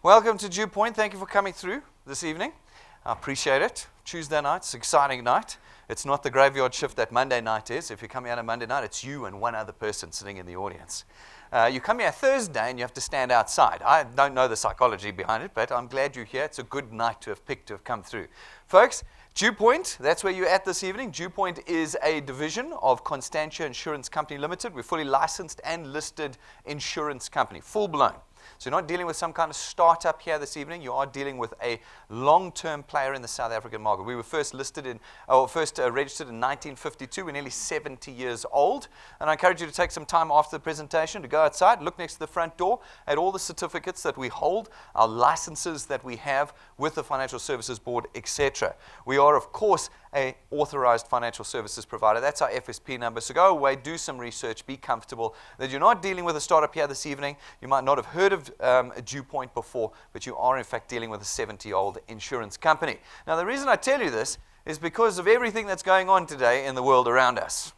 Welcome to DuePoint. Thank you for coming through this evening. I appreciate it. Tuesday night, it's an exciting night. It's not the graveyard shift that Monday night is. If you come here on a Monday night, it's you and one other person sitting in the audience. You come here Thursday and you have to stand outside. I don't know the psychology behind it, but I'm glad you're here. It's a good night to have picked, to have come through. Folks, DuePoint, that's where you're at this evening. DuePoint is a division of Constantia Insurance Company Limited. We're fully licensed and listed insurance company, full blown. So you're not dealing with some kind of startup here this evening. You are dealing with a long-term player in the South African market. We were first registered in 1952. We're nearly 70 years old. And I encourage you to take some time after the presentation to go outside, look next to the front door at all the certificates that we hold, our licenses that we have with the Financial Services Board, etc. We are, of course, an authorized financial services provider. That's our FSP number. So go away, do some research, be comfortable that you're not dealing with a startup here this evening. You might not have heard of a DuePoint before, but you are in fact dealing with a 70-year-old insurance company. Now the reason I tell you this is because of everything that's going on today in the world around us.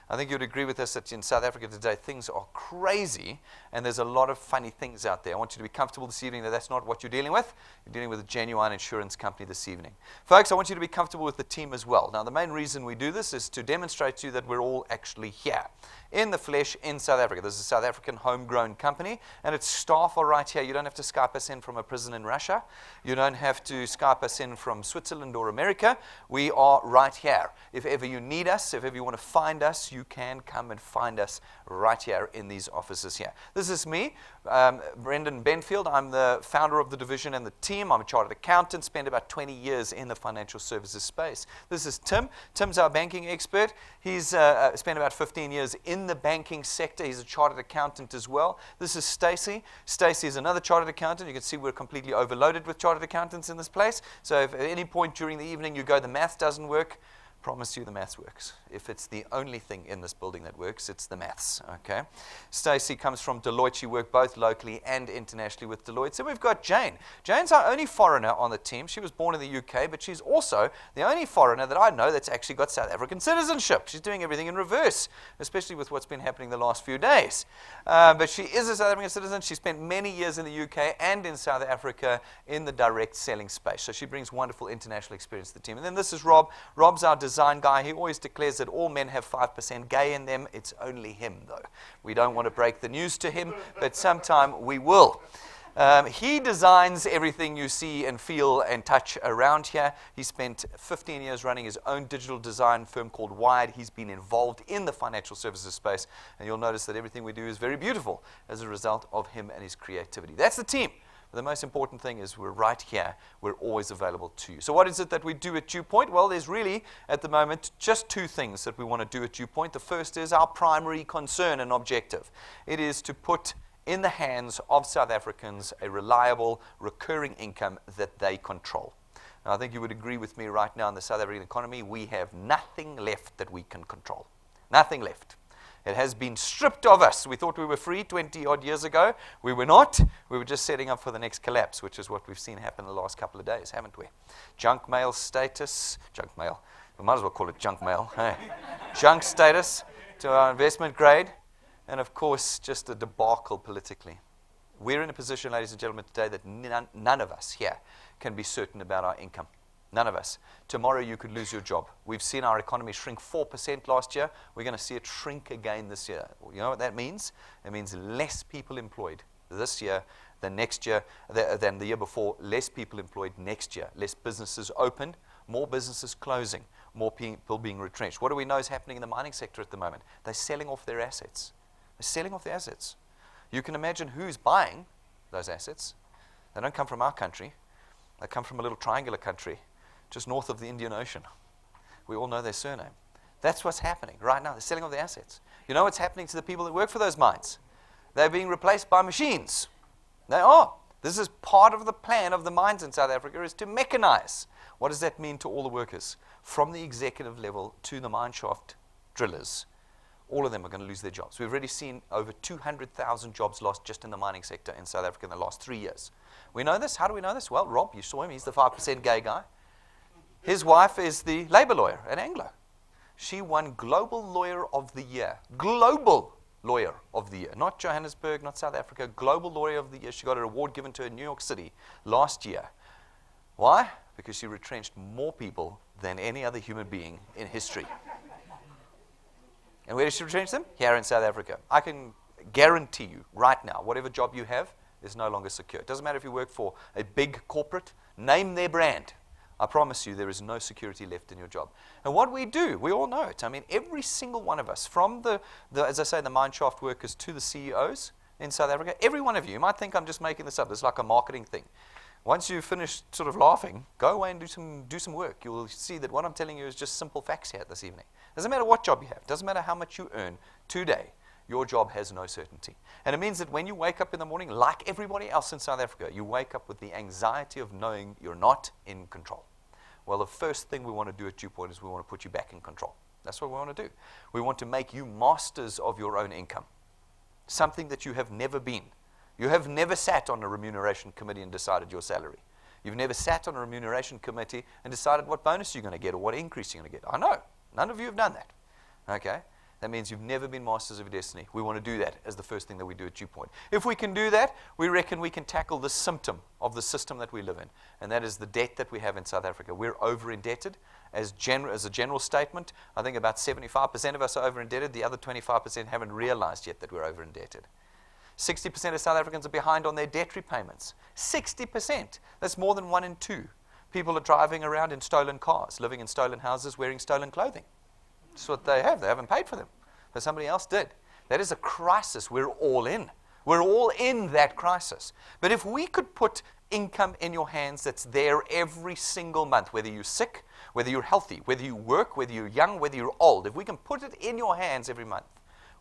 I think you'd agree with us that in South Africa today things are crazy and there's a lot of funny things out there. I want you to be comfortable this evening that that's not what you're dealing with. You're dealing with a genuine insurance company this evening. Folks, I want you to be comfortable with the team as well. Now the main reason we do this is to demonstrate to you that we're all actually here in the flesh in South Africa. This is a South African homegrown company and its staff are right here. You don't have to Skype us in from a prison in Russia. You don't have to Skype us in from Switzerland or America. We are right here. If ever you need us, if ever you want to find us, you can come and find us right here in these offices here. This is me, Brendan Benfield. I'm the founder of the division and the team. I'm a chartered accountant, spent about 20 years in the financial services space. This is Tim. Tim's our banking expert. He's spent about 15 years in the banking sector. He's a chartered accountant as well. This is Stacy. Stacy is another chartered accountant. You can see we're completely overloaded with chartered accountants in this place. So if at any point during the evening you go, the math doesn't work, promise you the maths works. If it's the only thing in this building that works, it's the maths, okay? Stacey comes from Deloitte. She worked both locally and internationally with Deloitte. So we've got Jane. Jane's our only foreigner on the team. She was born in the UK, but she's also the only foreigner that I know that's actually got South African citizenship. She's doing everything in reverse, especially with what's been happening the last few days. But she is a South African citizen. She spent many years in the UK and in South Africa in the direct selling space. So she brings wonderful international experience to the team. And then this is Rob. Rob's our design guy. He always declares that all men have 5% gay in them. It's only him, though. We don't want to break the news to him, but sometime we will. He designs everything you see and feel and touch around here. He spent 15 years running his own digital design firm called Wired. He's been involved in the financial services space, and you'll notice that everything we do is very beautiful as a result of him and his creativity. That's the team. The most important thing is we're right here. We're always available to you. So what is it that we do at DuePoint? Well, there's really, at the moment, just two things that we want to do at DuePoint. The first is our primary concern and objective. It is to put in the hands of South Africans a reliable, recurring income that they control. Now, I think you would agree with me right now in the South African economy, we have nothing left that we can control. Nothing left. It has been stripped of us. We thought we were free 20-odd years ago. We were not. We were just setting up for the next collapse, which is what we've seen happen the last couple of days, haven't we? Junk mail status. Junk mail. We might as well call it junk mail. Hey. Junk status to our investment grade. And, of course, just a debacle politically. We're in a position, ladies and gentlemen, today that none of us here can be certain about our income. None of us. Tomorrow you could lose your job. We've seen our economy shrink 4% last year. We're going to see it shrink again this year. You know what that means? It means less people employed this year than next year, than the year before. Less people employed next year. Less businesses opened, more businesses closing, more people being retrenched. What do we know is happening in the mining sector at the moment? They're selling off their assets. They're selling off their assets. You can imagine who's buying those assets. They don't come from our country. They come from a little triangular country just north of the Indian Ocean. We all know their surname. That's what's happening right now. They're selling off their assets. You know what's happening to the people that work for those mines? They're being replaced by machines. They are. This is part of the plan of the mines in South Africa, is to mechanize. What does that mean to all the workers? From the executive level to the mine shaft drillers. All of them are going to lose their jobs. We've already seen over 200,000 jobs lost just in the mining sector in South Africa in the last 3 years. We know this. How do we know this? Well, Rob, you saw him. He's the 5% gay guy. His wife is the labor lawyer, an Anglo. She won Global Lawyer of the Year. Global Lawyer of the Year. Not Johannesburg, not South Africa, Global Lawyer of the Year. She got an award given to her in New York City last year. Why? Because she retrenched more people than any other human being in history. And where did she retrench them? Here in South Africa. I can guarantee you right now, whatever job you have is no longer secure. It doesn't matter if you work for a big corporate, name their brand. I promise you there is no security left in your job. And what we do, we all know it. I mean, every single one of us, from the as I say, the mineshaft workers to the CEOs in South Africa, every one of you might think I'm just making this up. It's like a marketing thing. Once you finish sort of laughing, go away and do some work. You will see that what I'm telling you is just simple facts here this evening. Doesn't matter what job you have. Doesn't matter how much you earn today. Your job has no certainty. And it means that when you wake up in the morning, like everybody else in South Africa, you wake up with the anxiety of knowing you're not in control. Well, the first thing we want to do at DuePoint is we want to put you back in control. That's what we want to do. We want to make you masters of your own income, something that you have never been. You have never sat on a remuneration committee and decided your salary. You've never sat on a remuneration committee and decided what bonus you're going to get or what increase you're going to get. I know. None of you have done that. Okay? That means you've never been masters of your destiny. We want to do that as the first thing that we do at DuePoint. If we can do that, we reckon we can tackle the symptom of the system that we live in, and that is the debt that we have in South Africa. We're over-indebted. As a general statement, I think about 75% of us are over-indebted. The other 25% haven't realized yet that we're over-indebted. 60% of South Africans are behind on their debt repayments. 60%. That's more than 1 in 2. People are driving around in stolen cars, living in stolen houses, wearing stolen clothing. That's what they have. They haven't paid for them, but somebody else did. That is a crisis we're all in. We're all in that crisis. But if we could put income in your hands that's there every single month, whether you're sick, whether you're healthy, whether you work, whether you're young, whether you're old, if we can put it in your hands every month,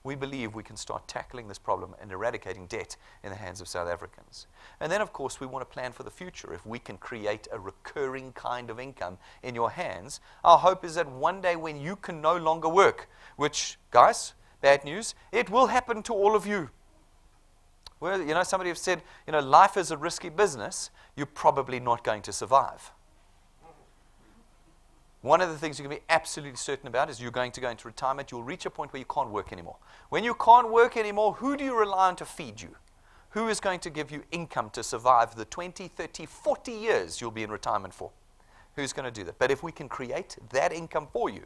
we believe we can start tackling this problem and eradicating debt in the hands of South Africans. And then, of course, we want to plan for the future. If we can create a recurring kind of income in your hands, our hope is that one day when you can no longer work, which, guys, bad news, it will happen to all of you. Well, somebody have said, life is a risky business, you're probably not going to survive. One of the things you can be absolutely certain about is you're going to go into retirement. You'll reach a point where you can't work anymore. When you can't work anymore, who do you rely on to feed you? Who is going to give you income to survive the 20, 30, 40 years you'll be in retirement for? Who's going to do that? But if we can create that income for you,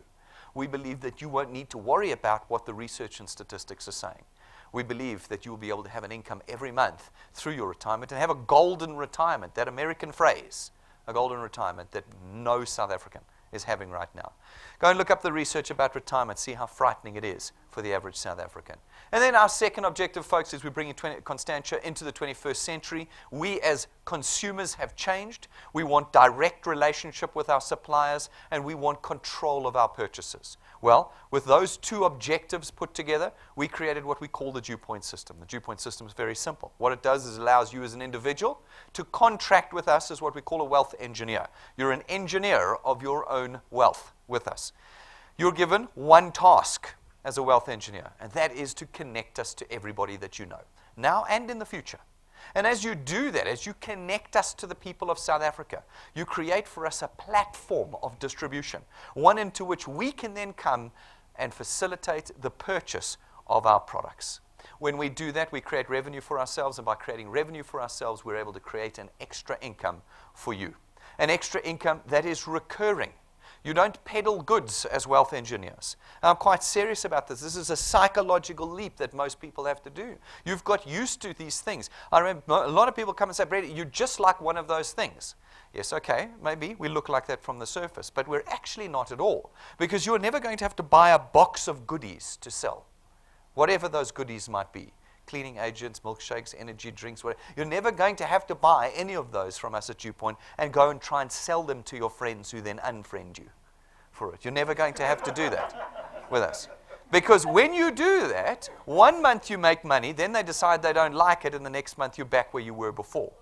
we believe that you won't need to worry about what the research and statistics are saying. We believe that you will be able to have an income every month through your retirement and have a golden retirement, that American phrase, a golden retirement that no South African is having right now. Go and look up the research about retirement, see how frightening it is for the average South African. And then our second objective, folks, is we bring Constantia into the 21st century. We as consumers have changed. We want direct relationship with our suppliers, and we want control of our purchases. Well, with those two objectives put together, we created what we call the DuePoint system. The DuePoint system is very simple. What it does is it allows you as an individual to contract with us as what we call a wealth engineer. You're an engineer of your own wealth with us. You're given one task as a wealth engineer, and that is to connect us to everybody that you know, now and in the future. And as you do that, as you connect us to the people of South Africa, you create for us a platform of distribution, one into which we can then come and facilitate the purchase of our products. When we do that, we create revenue for ourselves, and by creating revenue for ourselves, we're able to create an extra income for you. An extra income that is recurring. You don't peddle goods as wealth engineers. I'm quite serious about this. This is a psychological leap that most people have to do. You've got used to these things. I remember a lot of people come and say, Brady, you're just like one of those things. Yes, okay, maybe we look like that from the surface, but we're actually not at all, because you're never going to have to buy a box of goodies to sell, whatever those goodies might be. Cleaning agents, milkshakes, energy drinks, whatever. You're never going to have to buy any of those from us at DuePoint and go and try and sell them to your friends who then unfriend you for it. You're never going to have to do that with us. Because when you do that, 1 month you make money, then they decide they don't like it, and the next month you're back where you were before.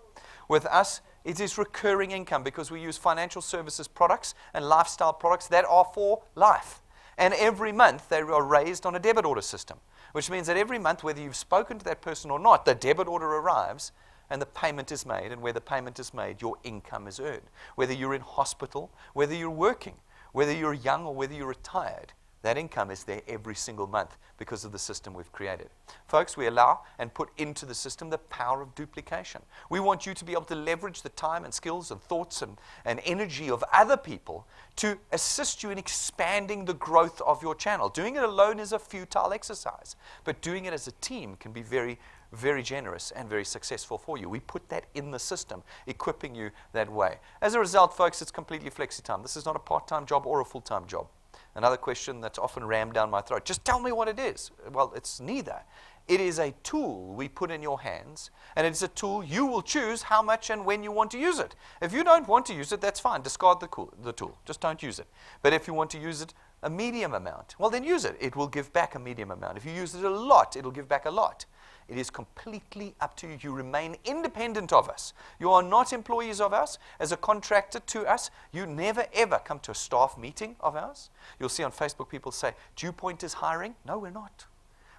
With us, it is recurring income because we use financial services products and lifestyle products that are for life. And every month they are raised on a debit order system, which means that every month, whether you've spoken to that person or not, the debit order arrives and the payment is made. And where the payment is made, your income is earned. Whether you're in hospital, whether you're working, whether you're young or whether you're retired, That income is there every single month because of the system we've created. Folks, we allow and put into the system the power of duplication. We want you to be able to leverage the time and skills and thoughts and energy of other people to assist you in expanding the growth of your channel. Doing it alone is a futile exercise, but doing it as a team can be very, very generous and very successful for you. We put that in the system, equipping you that way. As a result, folks, it's completely flexi-time. This is not a part-time job or a full-time job. Another question that's often rammed down my throat, just tell me what it is. Well, it's neither. It is a tool we put in your hands, and it's a tool you will choose how much and when you want to use it. If you don't want to use it, that's fine. Discard the tool. Just don't use it. But if you want to use it a medium amount, well, then use it. It will give back a medium amount. If you use it a lot, it'll give back a lot. It is completely up to you. You remain independent of us. You are not employees of us. As a contractor to us, you never, ever come to a staff meeting of ours. You'll see on Facebook people say, DuePoint is hiring. No, we're not.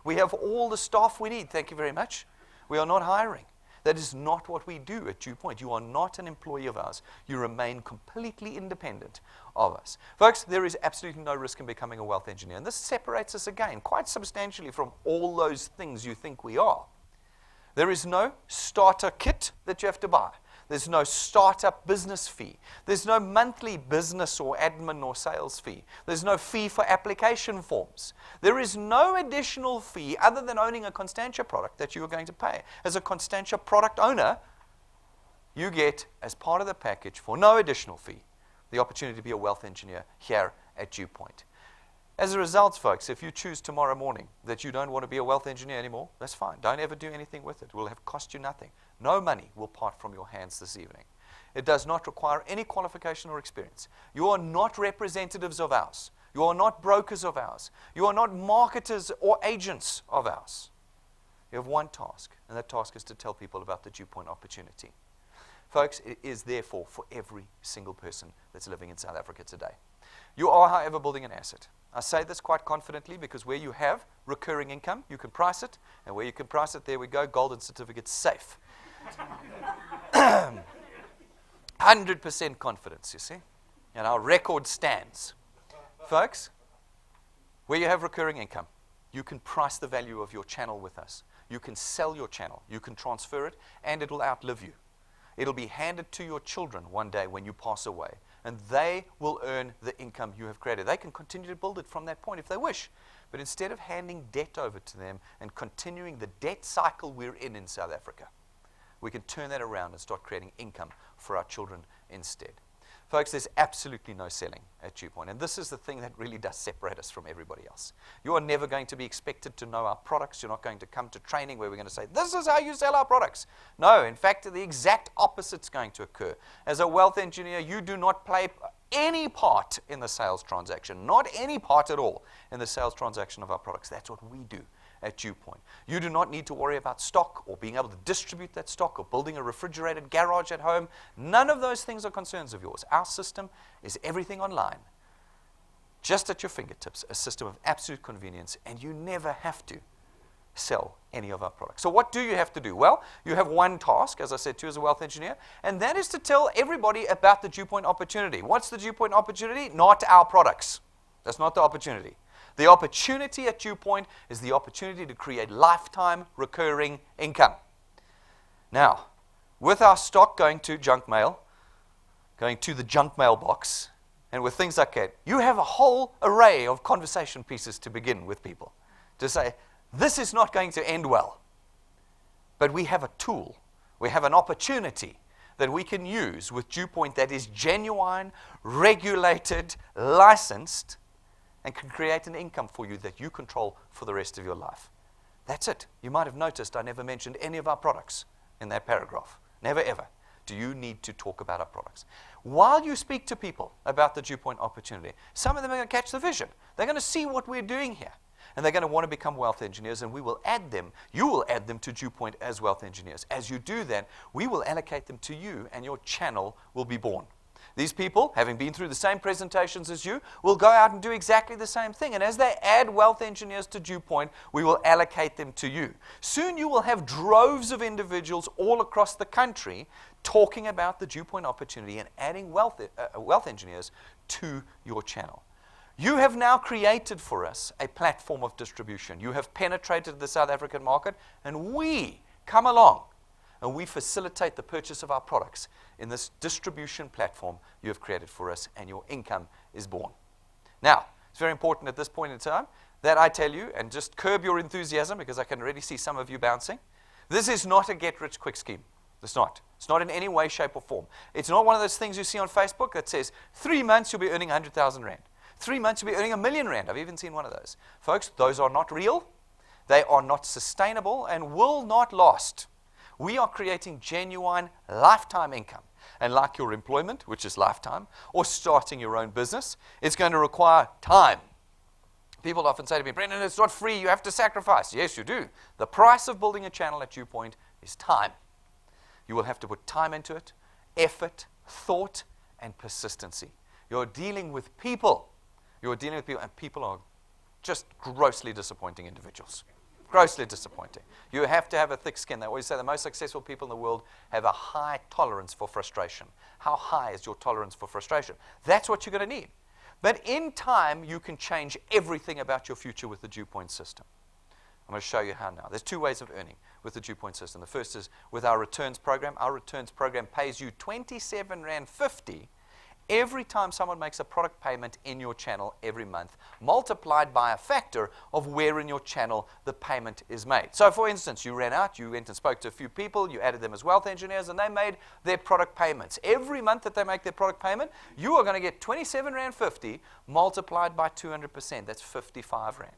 We have all the staff we need. Thank you very much. We are not hiring. That is not what we do at DuePoint. You are not an employee of ours. You remain completely independent of us. Folks, there is absolutely no risk in becoming a wealth engineer. And this separates us again quite substantially from all those things you think we are. There is no starter kit that you have to buy. There's no startup business fee. There's no monthly business or admin or sales fee. There's no fee for application forms. There is no additional fee other than owning a Constantia product that you are going to pay. As a Constantia product owner, you get, as part of the package, for no additional fee, the opportunity to be a wealth engineer here at DuePoint. As a result, folks, if you choose tomorrow morning that you don't want to be a wealth engineer anymore, that's fine. Don't ever do anything with it. It will have cost you nothing. No money will part from your hands this evening. It does not require any qualification or experience. You are not representatives of ours. You are not brokers of ours. You are not marketers or agents of ours. You have one task, and that task is to tell people about the DuePoint opportunity. Folks, it is therefore for every single person that's living in South Africa today. You are, however, building an asset. I say this quite confidently because where you have recurring income, you can price it. And where you can price it, there we go, golden certificate safe. 100% confidence, you see. And our record stands. Folks, where you have recurring income, you can price the value of your channel with us. You can sell your channel. You can transfer it, and it will outlive you. It'll be handed to your children one day when you pass away, and they will earn the income you have created. They can continue to build it from that point if they wish. But instead of handing debt over to them and continuing the debt cycle we're in South Africa, we can turn that around and start creating income for our children instead. Folks, there's absolutely no selling at DuePoint, and this is the thing that really does separate us from everybody else. You are never going to be expected to know our products. You're not going to come to training where we're going to say, this is how you sell our products. No, in fact, the exact opposite is going to occur. As a wealth engineer, you do not play any part in the sales transaction, not any part at all in the sales transaction of our products. That's what we do at DuePoint. You do not need to worry about stock or being able to distribute that stock or building a refrigerated garage at home. None of those things are concerns of yours. Our system is everything online, just at your fingertips, a system of absolute convenience, and you never have to sell any of our products. So what do you have to do? Well, you have one task, as I said to you, as a wealth engineer, and that is to tell everybody about the DuePoint opportunity. What's the DuePoint opportunity? Not our products. That's not the opportunity. The opportunity at DuePoint is the opportunity to create lifetime recurring income. Now, with our stock going to junk mail, going to the junk mail box, and with things like that, you have a whole array of conversation pieces to begin with people. To say, this is not going to end well. But we have a tool. We have an opportunity that we can use with DuePoint that is genuine, regulated, licensed, and can create an income for you that you control for the rest of your life. That's it. You might have noticed I never mentioned any of our products in that paragraph. Never, ever do you need to talk about our products. While you speak to people about the DuePoint opportunity, some of them are going to catch the vision. They're going to see what we're doing here. And they're going to want to become wealth engineers, and we will add them. You will add them to DuePoint as wealth engineers. As you do that, we will allocate them to you, and your channel will be born. These people, having been through the same presentations as you, will go out and do exactly the same thing. And as they add wealth engineers to DuePoint, we will allocate them to you. Soon you will have droves of individuals all across the country talking about the DuePoint opportunity and adding wealth engineers to your channel. You have now created for us a platform of distribution. You have penetrated the South African market, and we come along and we facilitate the purchase of our products in this distribution platform you have created for us, and your income is born. Now, it's very important at this point in time that I tell you, and just curb your enthusiasm because I can already see some of you bouncing, this is not a get-rich-quick scheme. It's not. It's not in any way, shape, or form. It's not one of those things you see on Facebook that says, 3 months you'll be earning 100,000 rand. 3 months you'll be earning 1 million rand. I've even seen one of those. Folks, those are not real. They are not sustainable and will not last. We are creating genuine lifetime income. And like your employment, which is lifetime, or starting your own business, it's going to require time. People often say to me, Brendan, it's not free, you have to sacrifice. Yes, you do. The price of building a channel at DuePoint is time. You will have to put time into it, effort, thought, and persistency. You're dealing with people. You're dealing with people, and people are just grossly disappointing individuals. Grossly disappointing. You have to have a thick skin. They always say the most successful people in the world have a high tolerance for frustration. How high is your tolerance for frustration? That's what you're going to need. But in time, you can change everything about your future with the DuePoint system. I'm going to show you how now. There's 2 ways of earning with the DuePoint system. The first is with our returns program. Our returns program pays you 27.50 Rand every time someone makes a product payment in your channel every month, multiplied by a factor of where in your channel the payment is made. So for instance, you ran out, you went and spoke to a few people, you added them as wealth engineers, and they made their product payments. Every month that they make their product payment, you are going to get 27.50 Rand multiplied by 200%. That's 55 Rand.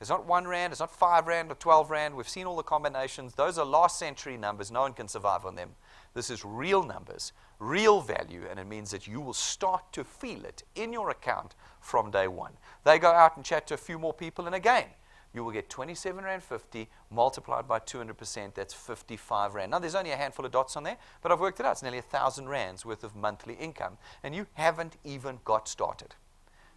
It's not 1 Rand, it's not 5 Rand or 12 Rand. We've seen all the combinations. Those are last century numbers. No one can survive on them. This is real numbers, real value, and it means that you will start to feel it in your account from day one. They go out and chat to a few more people, and again, you will get 27.50 Rand multiplied by 200%. That's 55 Rand. Now, there's only a handful of dots on there, but I've worked it out. It's nearly 1,000 Rands worth of monthly income, and you haven't even got started.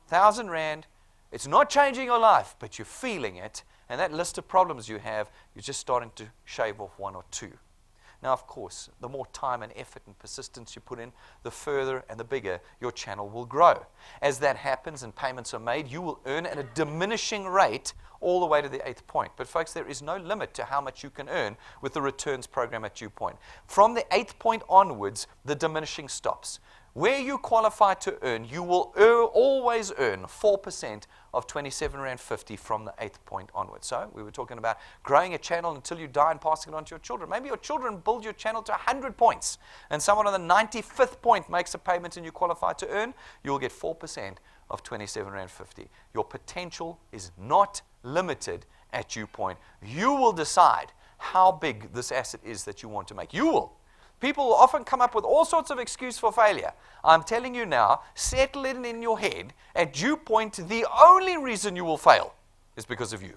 1,000 Rand. It's not changing your life, but you're feeling it. And that list of problems you have, you're just starting to shave off 1 or 2. Now, of course, the more time and effort and persistence you put in, the further and the bigger your channel will grow. As that happens and payments are made, you will earn at a diminishing rate all the way to the 8th point. But folks, there is no limit to how much you can earn with the returns program at DuePoint. From the 8th point onwards, the diminishing stops. Where you qualify to earn, you will always earn 4% of 27.50 Rand from the 8th point onwards. So we were talking about growing a channel until you die and passing it on to your children. Maybe your children build your channel to 100 points, and someone on the 95th point makes a payment and you qualify to earn, you'll get 4% of 27.50 Rand. Your potential is not limited at DuePoint. You will decide how big this asset is that you want to make. You will. People will often come up with all sorts of excuses for failure. I'm telling you now, settle it in your head. At DuePoint, the only reason you will fail is because of you.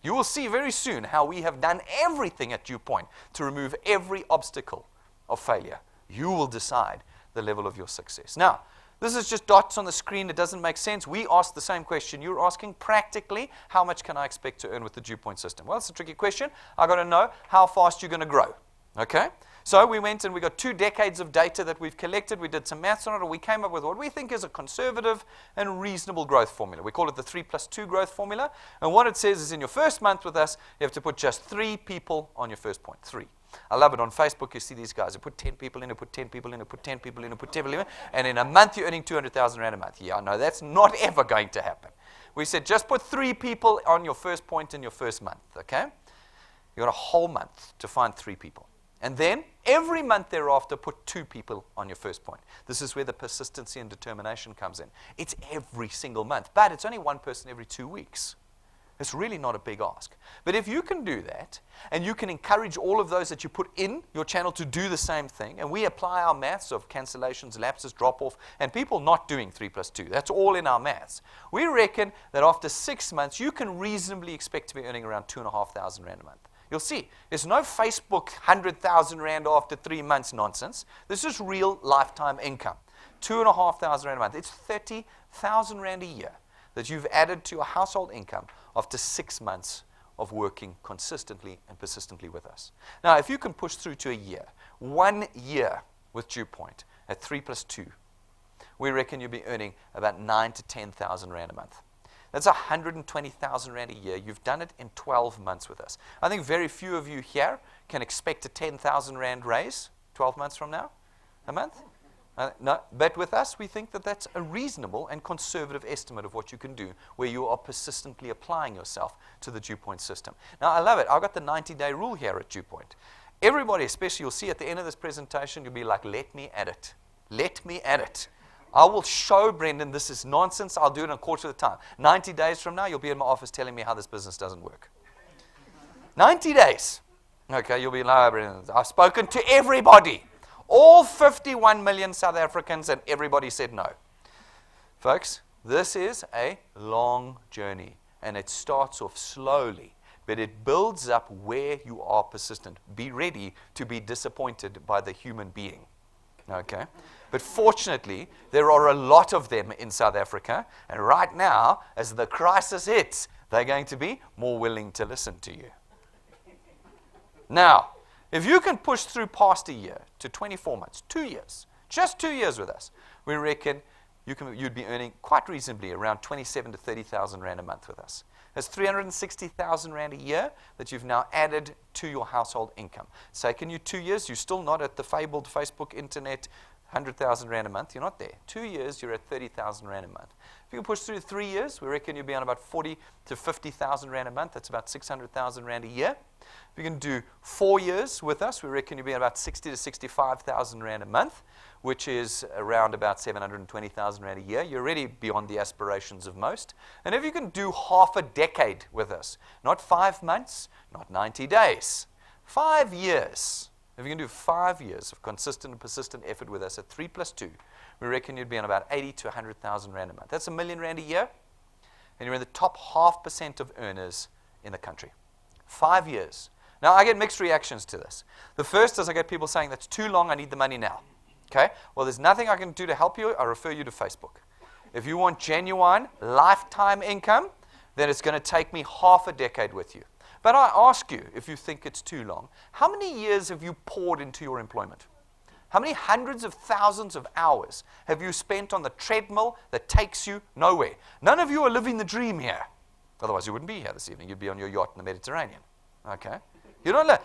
You will see very soon how we have done everything at DuePoint to remove every obstacle of failure. You will decide the level of your success. Now, this is just dots on the screen. It doesn't make sense. We asked the same question you're asking. Practically, how much can I expect to earn with the DuePoint system? Well, it's a tricky question. I've got to know how fast you're going to grow. Okay? So we went and we got 2 decades of data that we've collected. We did some maths on it, and we came up with what we think is a conservative and reasonable growth formula. We call it the 3+2 growth formula. And what it says is in your first month with us, you have to put just 3 people on your first point. 3. I love it. On Facebook, you see these guys who put 10 people in, who put 10 people in, who put 10 people in, who put 10 people in, and in a month you're earning 200,000 Rand a month. Yeah, no, that's not ever going to happen. We said just put 3 people on your first point in your first month, okay? You got a whole month to find 3 people. And then, every month thereafter, put 2 people on your first point. This is where the persistency and determination comes in. It's every single month, but it's only 1 person every 2 weeks. It's really not a big ask. But if you can do that, and you can encourage all of those that you put in your channel to do the same thing, and we apply our maths of cancellations, lapses, drop-off, and people not doing 3+2. That's all in our maths. We reckon that after 6 months, you can reasonably expect to be earning around 2,500 Rand a month. You'll see, there's no Facebook 100,000 Rand after 3 months nonsense. This is real lifetime income. 2,500 Rand a month. It's 30,000 Rand a year that you've added to your household income after 6 months of working consistently and persistently with us. Now, if you can push through to a year, 1 year with DuePoint at 3+2, we reckon you'll be earning about 9,000 to 10,000 Rand a month. That's 120,000 Rand a year. You've done it in 12 months with us. I think very few of you here can expect a 10,000 Rand raise 12 months from now, a month. No, but with us, we think that that's a reasonable and conservative estimate of what you can do where you are persistently applying yourself to the DuePoint system. Now, I love it. I've got the 90-day rule here at DuePoint. Everybody, especially you'll see at the end of this presentation, you'll be like, let me at it. Let me at it. I will show Brendan this is nonsense. I'll do it in a quarter of the time. 90 days from now, you'll be in my office telling me how this business doesn't work. 90 days. Okay, you'll be like, Brendan, I've spoken to everybody. All 51 million South Africans, and everybody said no. Folks, this is a long journey, and it starts off slowly, but it builds up where you are persistent. Be ready to be disappointed by the human being. Okay? But fortunately, there are a lot of them in South Africa, and right now, as the crisis hits, they're going to be more willing to listen to you. Now, if you can push through past a year to 24 months, 2 years, just 2 years with us, we reckon you'd be earning quite reasonably around 27,000 to 30,000 Rand a month with us. That's 360,000 Rand a year that you've now added to your household income. It's taken you 2 years. You're still not at the fabled Facebook, internet, 100,000 Rand a month. You're not there. 2 years, you're at 30,000 Rand a month. If you can push through 3 years, we reckon you'll be on about 40 to 50,000 Rand a month. That's about 600,000 Rand a year. If you can do 4 years with us, we reckon you'll be about 60 to 65,000 Rand a month, which is around about 720,000 Rand a year. You're already beyond the aspirations of most. And if you can do half a decade with us, not 5 months, not 90 days, 5 years. If you can do 5 years of consistent and persistent effort with us at 3 plus 2, we reckon you'd be on about 80 to 100,000 Rand a month. That's R1 million a year, and you're in the top 0.5% of earners in the country. 5 years. Now, I get mixed reactions to this. The first is I get people saying, that's too long, I need the money now. Okay? Well, there's nothing I can do to help you. I refer you to Facebook. If you want genuine, lifetime income, then it's going to take me half a decade with you. But I ask you, if you think it's too long, how many years have you poured into your employment? How many hundreds of thousands of hours have you spent on the treadmill that takes you nowhere? None of you are living the dream here. Otherwise, you wouldn't be here this evening. You'd be on your yacht in the Mediterranean. Okay? You don't know.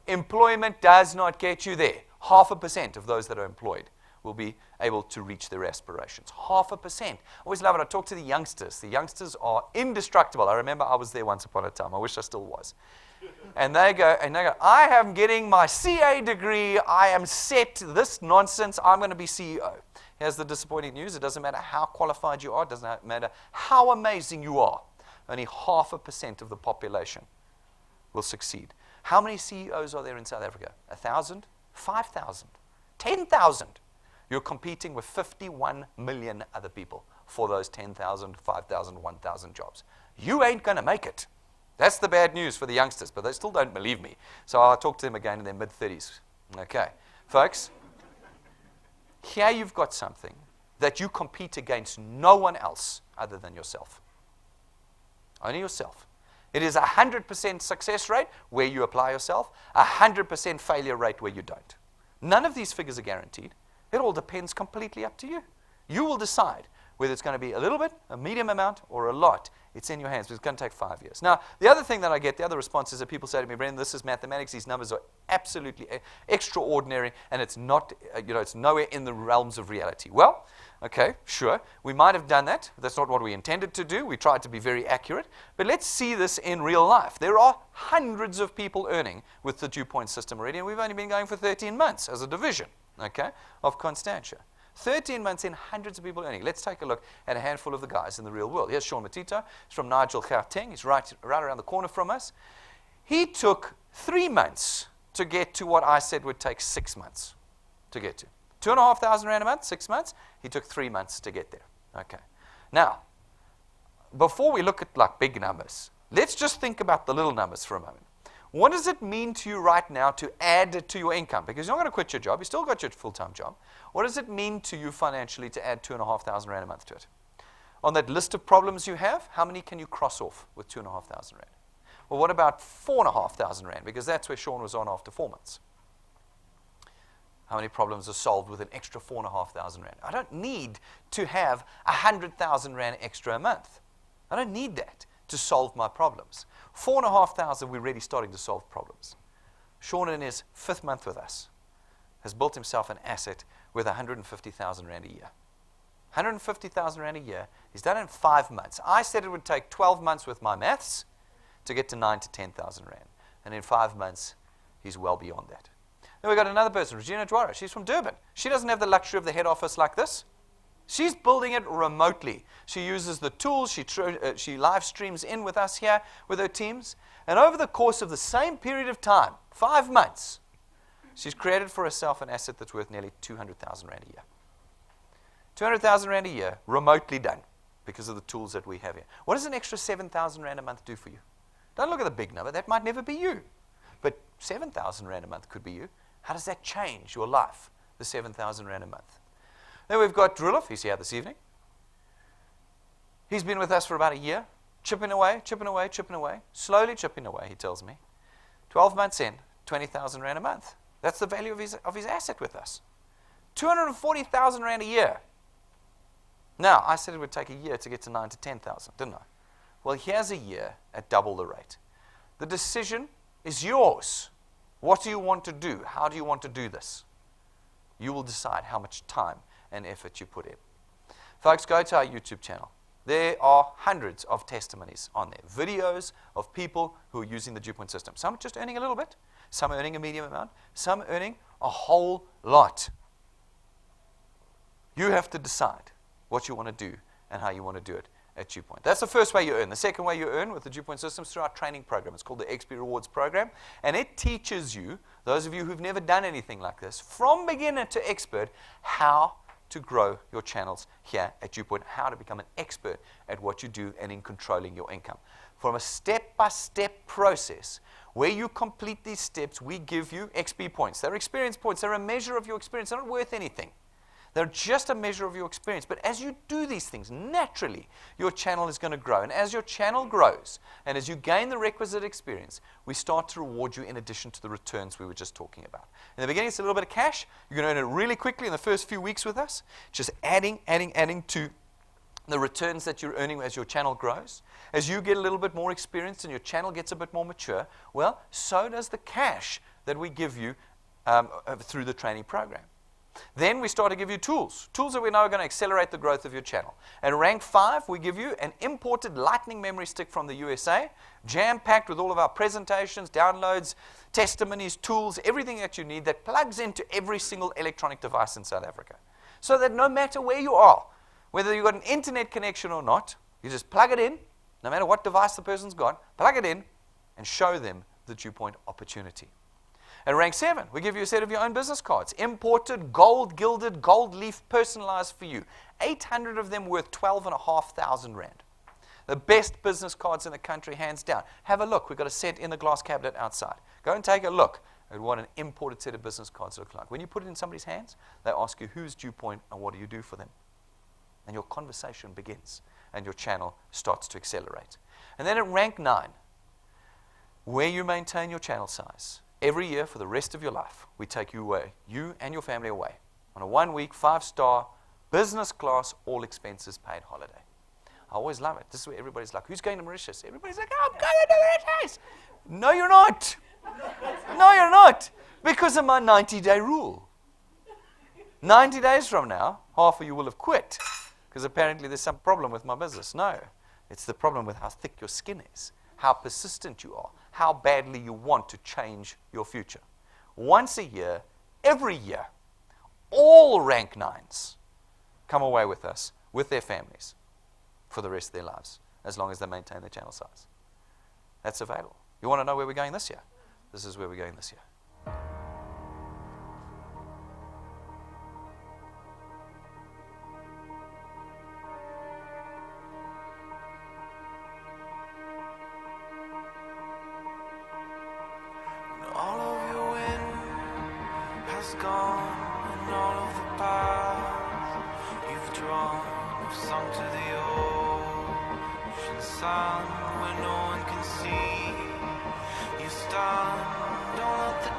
Employment does not get you there. 0.5% of those that are employed will be able to reach their aspirations. 0.5%. I always love it. I talk to the youngsters. The youngsters are indestructible. I remember I was there once upon a time. I wish I still was. And they go, I am getting my CA degree. I am set. This nonsense. I'm going to be CEO. Here's the disappointing news. It doesn't matter how qualified you are. It doesn't matter how amazing you are. Only 0.5% of the population will succeed. How many CEOs are there in South Africa? 1,000? 5,000? 10,000? You're competing with 51 million other people for those 10,000, 5,000, 1,000 jobs. You ain't going to make it. That's the bad news for the youngsters, but they still don't believe me. So I'll talk to them again in their mid-30s. Okay. Folks, here you've got something that you compete against no one else other than yourself. Only yourself. It is 100% success rate where you apply yourself, 100% failure rate where you don't. None of these figures are guaranteed. It all depends completely up to you. You will decide whether it's going to be a little bit, a medium amount, or a lot. It's in your hands, but it's going to take 5 years. Now, the other thing that I get, the other response is that people say to me, Brendan, this is mathematics. These numbers are absolutely extraordinary, and it's not, it's nowhere in the realms of reality. Well, okay, sure. We might have done that. That's not what we intended to do. We tried to be very accurate. But let's see this in real life. There are hundreds of people earning with the DuePoint system already, and we've only been going for 13 months as a division, okay, of Constantia. 13 months in, hundreds of people earning. Let's take a look at a handful of the guys in the real world. Here's Sean Matito. He's from Nigel, Gauteng. He's right around the corner from us. He took 3 months to get to what I said would take 6 months to get to. 2,500 Rand a month, 6 months. He took 3 months to get there. Okay. Now, before we look at like big numbers, let's just think about the little numbers for a moment. What does it mean to you right now to add to your income? Because you're not going to quit your job. You still got your full-time job. What does it mean to you financially to add 2,500 Rand a month to it? On that list of problems you have, how many can you cross off with 2,500 Rand? Well, what about 4,500 Rand? Because that's where Sean was on after 4 months. How many problems are solved with an extra 4,500 rand? I don't need to have 100,000 rand extra a month. I don't need that to solve my problems. 4,500, we're already starting to solve problems. Sean, in his 5th month with us, has built himself an asset with 150,000 rand a year. 150,000 rand a year. He's done it in 5 months. I said it would take 12 months with my maths to get to 9,000 to 10,000 rand. And in 5 months, he's well beyond that. Then we've got another person, Regina Dwara. She's from Durban. She doesn't have the luxury of the head office like this. She's building it remotely. She uses the tools. She live streams in with us here with her teams. And over the course of the same period of time, 5 months, she's created for herself an asset that's worth nearly 200,000 rand a year. 200,000 rand a year, remotely done, because of the tools that we have here. What does an extra 7,000 rand a month do for you? Don't look at the big number. That might never be you. But 7,000 rand a month could be you. How does that change your life, the 7,000 rand a month? Then we've got Drilov. He's here this evening. He's been with us for about a year, chipping away, slowly chipping away, he tells me. 12 months in, 20,000 rand a month. That's the value of his asset with us. 240,000 rand a year. Now, I said it would take a year to get to 9,000 to 10,000, didn't I? Well, here's a year at double the rate. The decision is yours. What do you want to do? How do you want to do this? You will decide how much time and effort you put in. Folks, go to our YouTube channel. There are hundreds of testimonies on there, videos of people who are using the DuePoint system. Some just earning a little bit, some earning a medium amount, some earning a whole lot. You have to decide what you want to do and how you want to do it at DuePoint. That's the first way you earn. The second way you earn with the DuePoint system is through our training program. It's called the XP Rewards program, and it teaches you, those of you who've never done anything like this, from beginner to expert, how to grow your channels here at DuePoint, how to become an expert at what you do and in controlling your income. From a step-by-step process, where you complete these steps, we give you XP points. They're experience points. They're a measure of your experience. They're not worth anything. They're just a measure of your experience. But as you do these things, naturally, your channel is going to grow. And as your channel grows, and as you gain the requisite experience, we start to reward you in addition to the returns we were just talking about. In the beginning, it's a little bit of cash. You're going to earn it really quickly in the first few weeks with us, just adding to the returns that you're earning as your channel grows. As you get a little bit more experience and your channel gets a bit more mature, well, so does the cash that we give you through the training program. Then we start to give you tools that we know are going to accelerate the growth of your channel. At rank 5, we give you an imported lightning memory stick from the USA, jam-packed with all of our presentations, downloads, testimonies, tools, everything that you need that plugs into every single electronic device in South Africa. So that no matter where you are, whether you've got an internet connection or not, you just plug it in, no matter what device the person's got, plug it in and show them the DuePoint opportunity. At rank 7, we give you a set of your own business cards, imported, gold-gilded, gold leaf, personalized for you. 800 of them worth 12,500 rand. The best business cards in the country, hands down. Have a look. We've got a set in the glass cabinet outside. Go and take a look at what an imported set of business cards look like. When you put it in somebody's hands, they ask you, who's DuePoint and what do you do for them? And your conversation begins, and your channel starts to accelerate. And then at rank 9, where you maintain your channel size, every year for the rest of your life, we take you away, you and your family away, on a 1-week, 5-star, business class, all expenses paid holiday. I always love it. This is where everybody's like, who's going to Mauritius? Everybody's like, oh, I'm going to Mauritius. No, you're not. No, you're not. Because of my 90-day rule. 90 days from now, half of you will have quit. Because apparently there's some problem with my business. No, it's the problem with how thick your skin is, how persistent you are, how badly you want to change your future. Once a year, every year, all rank 9s come away with us, with their families, for the rest of their lives, as long as they maintain their channel size. That's available. You want to know where we're going this year? This is where we're going this year. All of your wind has gone, and all of the paths you've drawn have sunk to the ocean sun where no one can see. You stand, don't let the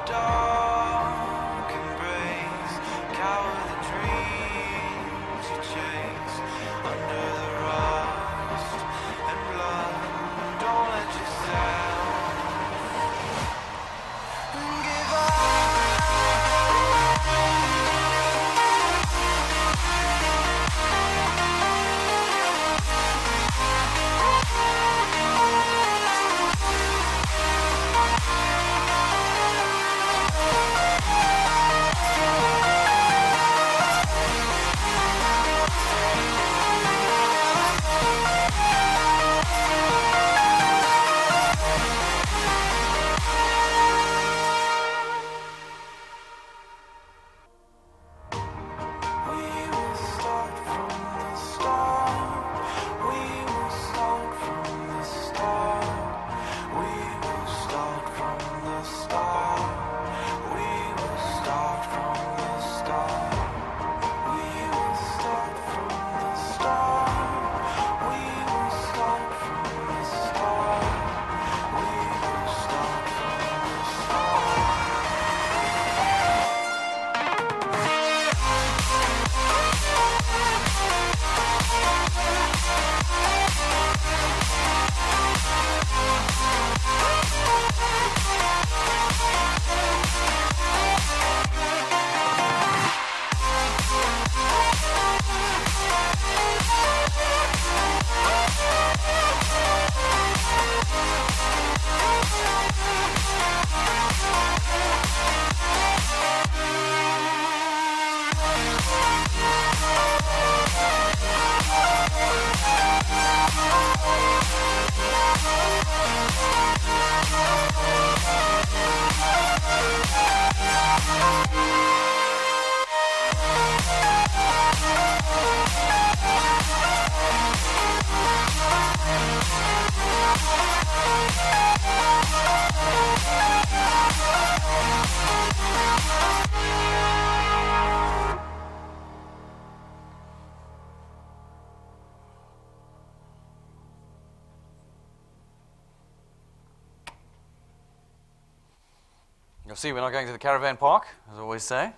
You'll see we're not going to the caravan park, as I always say.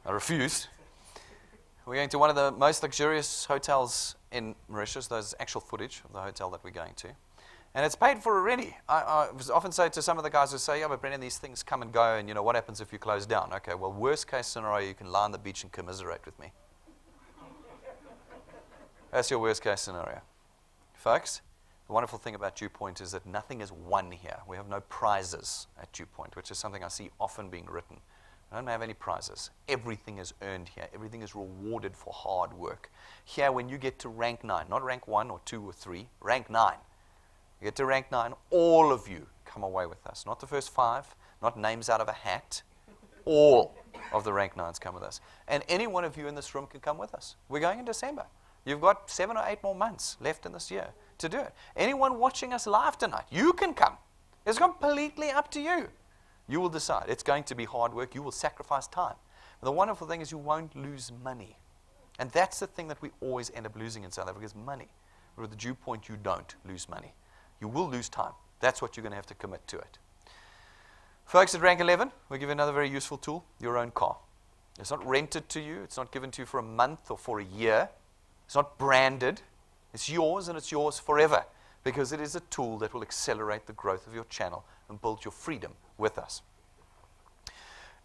I refused. We're going to one of the most luxurious hotels in Mauritius. There's actual footage of the hotel that we're going to. And it's paid for already. I often say to some of the guys who say, yeah, but Brendan, these things come and go, and what happens if you close down? Okay, well, worst case scenario, you can lie on the beach and commiserate with me. That's your worst case scenario. Folks, the wonderful thing about DuePoint is that nothing is won here. We have no prizes at DuePoint, which is something I see often being written. I don't have any prizes. Everything is earned here. Everything is rewarded for hard work. Here, when you get to rank 9, not rank 1 or 2 or 3, rank 9. You get to rank 9, all of you come away with us. Not the first 5, not names out of a hat. All of the rank 9s come with us. And any one of you in this room can come with us. We're going in December. You've got 7 or 8 more months left in this year to do it. Anyone watching us live tonight, you can come. It's completely up to you. You will decide. It's going to be hard work. You will sacrifice time. But the wonderful thing is you won't lose money. And that's the thing that we always end up losing in South Africa is money. But with the DuePoint, you don't lose money. You will lose time. That's what you're going to have to commit to it. Folks, at rank 11, we'll give you another very useful tool, your own car. It's not rented to you. It's not given to you for a month or for a year. It's not branded. It's yours, and it's yours forever because it is a tool that will accelerate the growth of your channel and build your freedom with us.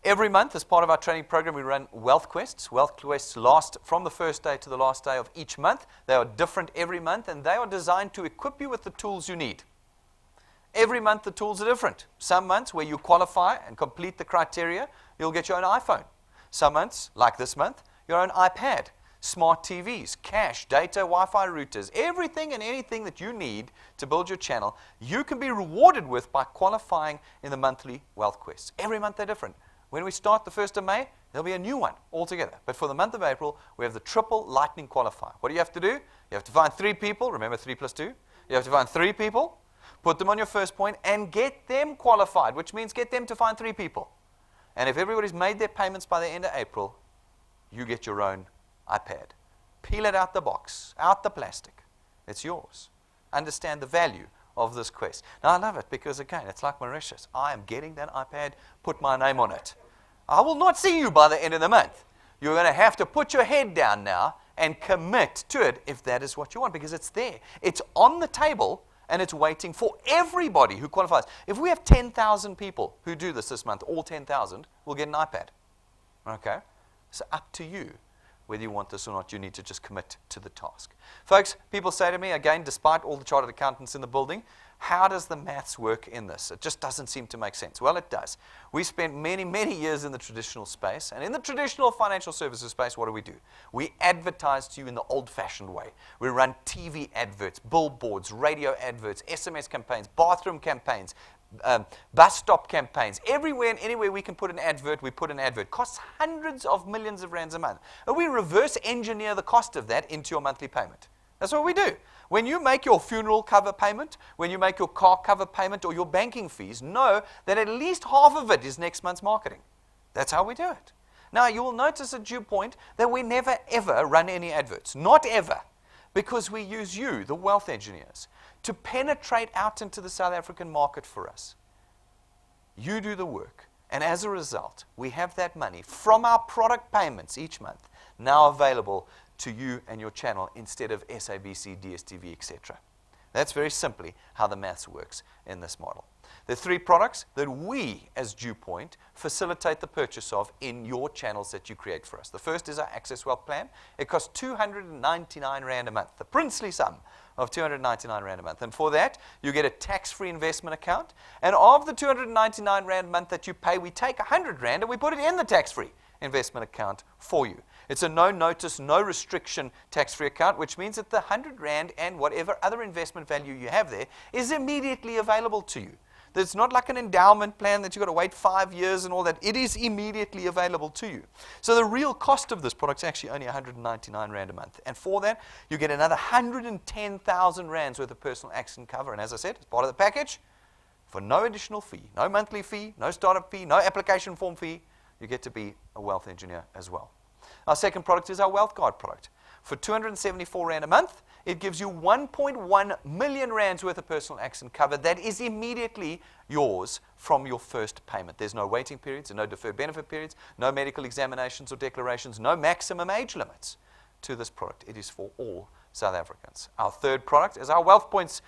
Every month, as part of our training program, we run Wealth Quests. Wealth Quests last from the first day to the last day of each month. They are different every month, and they are designed to equip you with the tools you need. Every month, the tools are different. Some months, where you qualify and complete the criteria, you'll get your own iPhone. Some months, like this month, your own iPad, smart TVs, cash, data, Wi-Fi routers, everything and anything that you need to build your channel, you can be rewarded with by qualifying in the monthly Wealth Quests. Every month, they're different. When we start the 1st of May, there'll be a new one altogether. But for the month of April, we have the triple lightning qualifier. What do you have to do? You have to find 3 people. Remember 3 plus 2? You have to find 3 people, put them on your first point, and get them qualified, which means get them to find 3 people. And if everybody's made their payments by the end of April, you get your own iPad. Peel it out the box, out the plastic. It's yours. Understand the value of this quest. Now, I love it because, again, it's like Mauritius. I am getting that iPad, put my name on it. I will not see you by the end of the month. You're going to have to put your head down now and commit to it if that is what you want, because it's there. It's on the table, and it's waiting for everybody who qualifies. If we have 10,000 people who do this month, all 10,000 will get an iPad. Okay? So up to you. Whether you want this or not, you need to just commit to the task. Folks, people say to me, again, despite all the chartered accountants in the building, how does the maths work in this? It just doesn't seem to make sense. Well, it does. We spent many, many years in the traditional space. And in the traditional financial services space, what do? We advertise to you in the old-fashioned way. We run TV adverts, billboards, radio adverts, SMS campaigns, bathroom campaigns, bus stop campaigns. Everywhere and anywhere we can put an advert, we put an advert. Costs hundreds of millions of rands a month. And we reverse engineer the cost of that into your monthly payment. That's what we do. When you make your funeral cover payment, when you make your car cover payment or your banking fees, know that at least half of it is next month's marketing. That's how we do it. Now, you will notice at DuePoint that we never, ever run any adverts. Not ever. Because we use you, the wealth engineers, to penetrate out into the South African market for us. You do the work. And as a result, we have that money from our product payments each month now available to you and your channel instead of SABC, DSTV, etc. That's very simply how the maths works in this model. There are 3 products that we, as DuePoint, facilitate the purchase of in your channels that you create for us. The first is our Access Wealth Plan. It costs 299 Rand a month, the princely sum of 299 Rand a month. And for that, you get a tax-free investment account. And of the 299 Rand a month that you pay, we take 100 Rand and we put it in the tax-free. investment account for you. It's a no notice, no restriction tax-free account, which means that the 100 Rand and whatever other investment value you have there is immediately available to you. It's not like an endowment plan that you've got to wait 5 years and all that. It is immediately available to you. So the real cost of this product is actually only 199 Rand a month. And for that, you get another 110,000 Rands worth of personal accident cover. And as I said, as part of the package, for no additional fee, no monthly fee, no startup fee, no application form fee, you get to be a wealth engineer as well. Our second product is our Wealth Guard product. For 274 Rand a month, it gives you 1.1 million Rands worth of personal accident cover that is immediately yours from your first payment. There's no waiting periods and no deferred benefit periods, no medical examinations or declarations, no maximum age limits to this product. It is for all South Africans. Our third product is our Wealth Points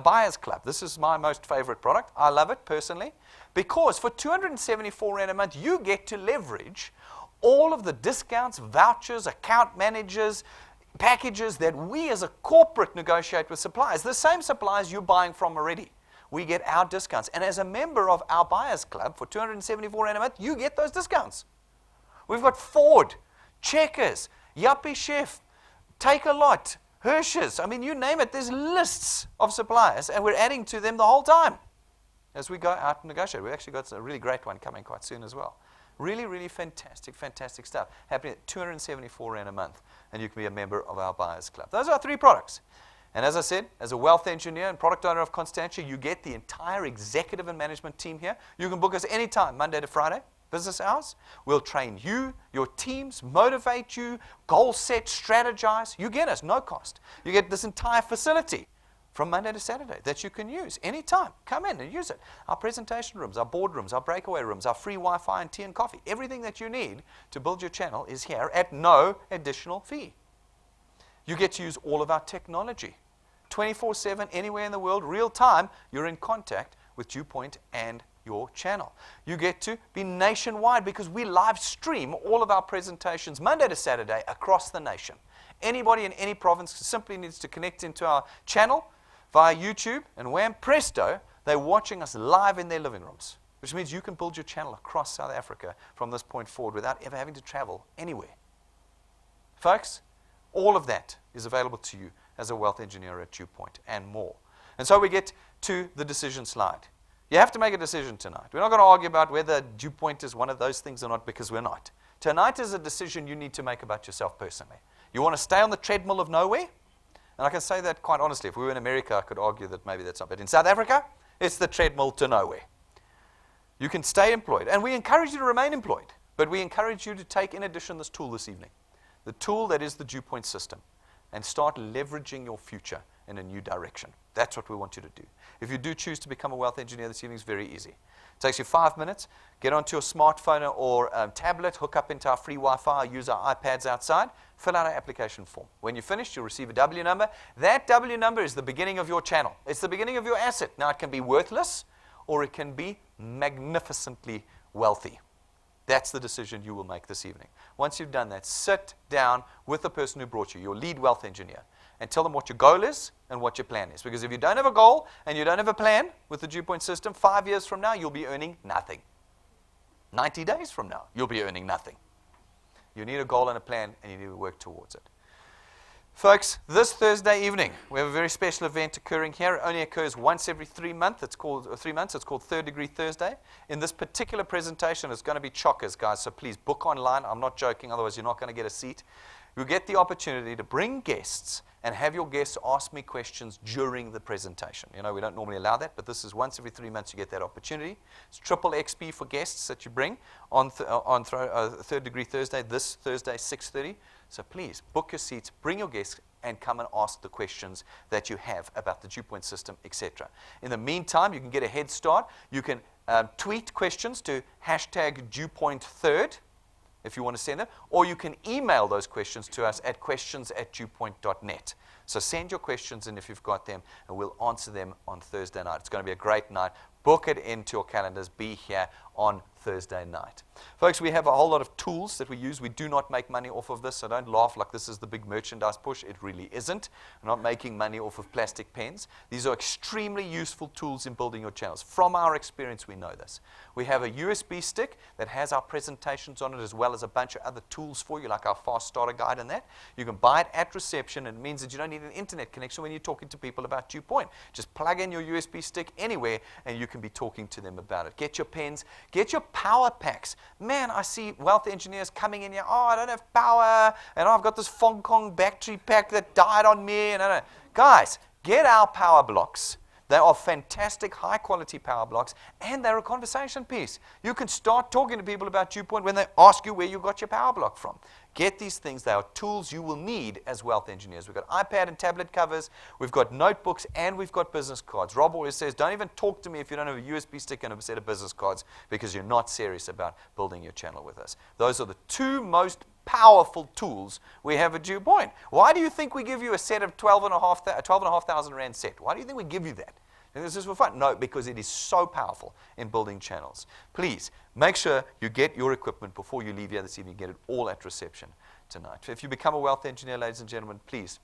Buyers Club. This is my most favorite product. I love it personally because for 274 Rand a month, you get to leverage all of the discounts, vouchers, account managers, packages that we as a corporate negotiate with suppliers. The same suppliers you're buying from already. We get our discounts. And as a member of our Buyers Club for 274 Rand a month, you get those discounts. We've got Ford, Checkers, Yuppie Chef, Take a Lot, Hershey's. I mean, you name it. There's lists of suppliers, and we're adding to them the whole time as we go out and negotiate. We've actually got a really great one coming quite soon as well. Really, really fantastic, fantastic stuff happening at 274 Rand a month, and you can be a member of our Buyers Club. Those are our three products. And as I said, as a wealth engineer and product owner of Constantia, you get the entire executive and management team here. You can book us anytime, Monday to Friday, business hours. We'll train you, your teams, motivate you, goal set, strategize. You get us, no cost. You get this entire facility from Monday to Saturday that you can use anytime. Come in and use it. Our presentation rooms, our boardrooms, our breakaway rooms, our free Wi-Fi and tea and coffee. Everything that you need to build your channel is here at no additional fee. You get to use all of our technology. 24/7, anywhere in the world, real time, you're in contact with DuePoint and your channel. You get to be nationwide because we live stream all of our presentations Monday to Saturday across the nation. Anybody in any province simply needs to connect into our channel via YouTube, and wham, presto, they're watching us live in their living rooms, which means you can build your channel across South Africa from this point forward without ever having to travel anywhere. Folks, all of that is available to you as a wealth engineer at DuePoint and more. And so we get to the decision slide. You have to make a decision tonight. We're not going to argue about whether DuePoint is one of those things or not, because we're not. Tonight is a decision you need to make about yourself personally. You want to stay on the treadmill of nowhere? And I can say that quite honestly. If we were in America, I could argue that maybe that's not. But in South Africa, it's the treadmill to nowhere. You can stay employed. And we encourage you to remain employed. But we encourage you to take, in addition, this tool this evening. The tool that is the DuePoint system. And start leveraging your future in a new direction. That's what we want you to do. If you do choose to become a wealth engineer this evening, it's very easy. It takes you 5 minutes. Get onto your smartphone or tablet, hook up into our free Wi-Fi, use our iPads outside, fill out our application form. When you're finished, you'll receive a W number. That W number is the beginning of your channel. It's the beginning of your asset. Now, it can be worthless or it can be magnificently wealthy. That's the decision you will make this evening. Once you've done that, sit down with the person who brought you, your lead wealth engineer, and tell them what your goal is and what your plan is. Because if you don't have a goal and you don't have a plan with the DuePoint system, 5 years from now, you'll be earning nothing. 90 days from now, you'll be earning nothing. You need a goal and a plan, and you need to work towards it. Folks, this Thursday evening, we have a very special event occurring here. It only occurs once every 3 months. It's called 3 months. It's called Third Degree Thursday. In this particular presentation, it's going to be chockers, guys. So please book online. I'm not joking. Otherwise, you're not going to get a seat. You'll get the opportunity to bring guests and have your guests ask me questions during the presentation. You know, we don't normally allow that, but this is once every 3 months you get that opportunity. It's triple XP for guests that you bring on Third Degree Thursday, this Thursday, 6:30. So please, book your seats, bring your guests, and come and ask the questions that you have about the DuePoint system, etc. In the meantime, you can get a head start. You can tweet questions to hashtag DuePoint3rd. If you want to send them, or you can email those questions to us at questions@duepoint.net. So send your questions in if you've got them, and we'll answer them on Thursday night. It's going to be a great night. Book it into your calendars. Be here on Thursday night. Folks, we have a whole lot of tools that we use. We do not make money off of this, so don't laugh like this is the big merchandise push. It really isn't. We're not making money off of plastic pens. These are extremely useful tools in building your channels. From our experience, we know this. We have a USB stick that has our presentations on it, as well as a bunch of other tools for you, like our fast starter guide and that. You can buy it at reception, and it means that you don't need an internet connection when you're talking to people about DuePoint. Just plug in your USB stick anywhere, and you can be talking to them about it. Get your pens, get your power packs. Man, I see wealth engineers coming in here, oh, I don't have power, and I've got this Fong Kong battery pack that died on me, and I don't know. Guys, get our power blocks. They are fantastic, high-quality power blocks, and they're a conversation piece. You can start talking to people about DuePoint when they ask you where you got your power block from. Get these things. They are tools you will need as wealth engineers. We've got iPad and tablet covers, we've got notebooks, and we've got business cards. Rob always says, don't even talk to me if you don't have a USB stick and a set of business cards, because you're not serious about building your channel with us. Those are the two most powerful tools we have at DuePoint. Why do you think we give you a set of 12,500 Rand set? Why do you think we give you that? This is for fun. No, because it is so powerful in building channels. Please, make sure you get your equipment before you leave here this evening. Get it all at reception tonight. If you become a wealth engineer, ladies and gentlemen, please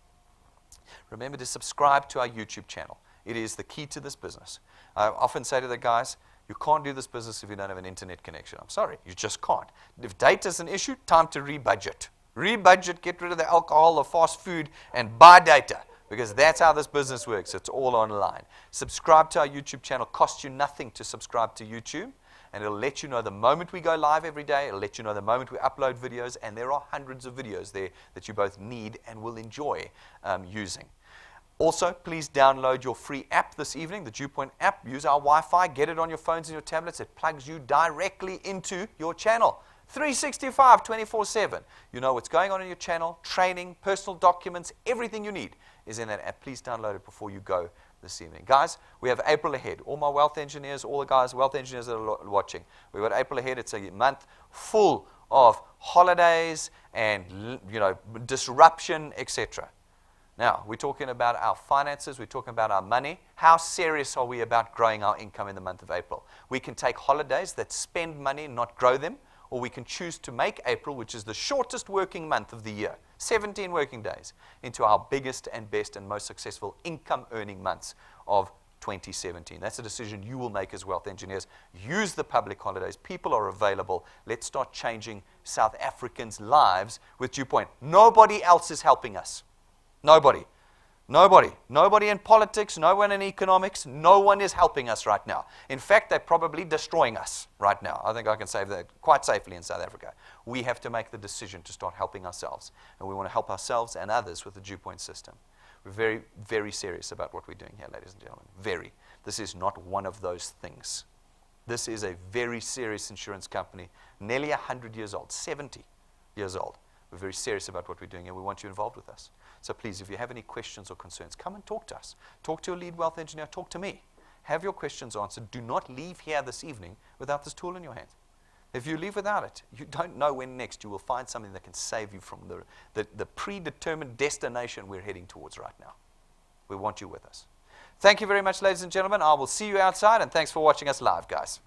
remember to subscribe to our YouTube channel. It is the key to this business. I often say to the guys, you can't do this business if you don't have an internet connection. I'm sorry, you just can't. If data is an issue, time to rebudget. Rebudget, get rid of the alcohol, the fast food, and buy data, because that's how this business works. It's all online. Subscribe to our YouTube channel. Costs you nothing to subscribe to YouTube, and it'll let you know the moment we go live every day. It'll let you know the moment we upload videos, and there are hundreds of videos there that you both need and will enjoy using. Also, please download your free app this evening, the DuePoint app. Use our Wi-Fi. Get it on your phones and your tablets. It plugs you directly into your channel. 365, 24/7. You know what's going on in your channel, training, personal documents, everything you need is in that app. Please download it before you go this evening. Guys, we have April ahead. All my wealth engineers, all the guys, wealth engineers that are watching, we've got April ahead. It's a month full of holidays and, disruption, etc. Now, we're talking about our finances, we're talking about our money. How serious are we about growing our income in the month of April? We can take holidays that spend money and not grow them, or we can choose to make April, which is the shortest working month of the year, 17 working days, into our biggest and best and most successful income earning months of 2017. That's a decision you will make as wealth engineers. Use the public holidays. People are available. Let's start changing South Africans' lives with DuePoint. Nobody else is helping us. Nobody. Nobody. Nobody in politics, no one in economics, no one is helping us right now. In fact, they're probably destroying us right now. I think I can say that quite safely in South Africa. We have to make the decision to start helping ourselves. And we want to help ourselves and others with the DuePoint system. We're very, very serious about what we're doing here, ladies and gentlemen. Very. This is not one of those things. This is a very serious insurance company, nearly 100 years old, 70 years old. We're very serious about what we're doing, and we want you involved with us. So please, if you have any questions or concerns, come and talk to us. Talk to your lead wealth engineer. Talk to me. Have your questions answered. Do not leave here this evening without this tool in your hands. If you leave without it, you don't know when next you will find something that can save you from the predetermined destination we're heading towards right now. We want you with us. Thank you very much, ladies and gentlemen. I will see you outside, and thanks for watching us live, guys.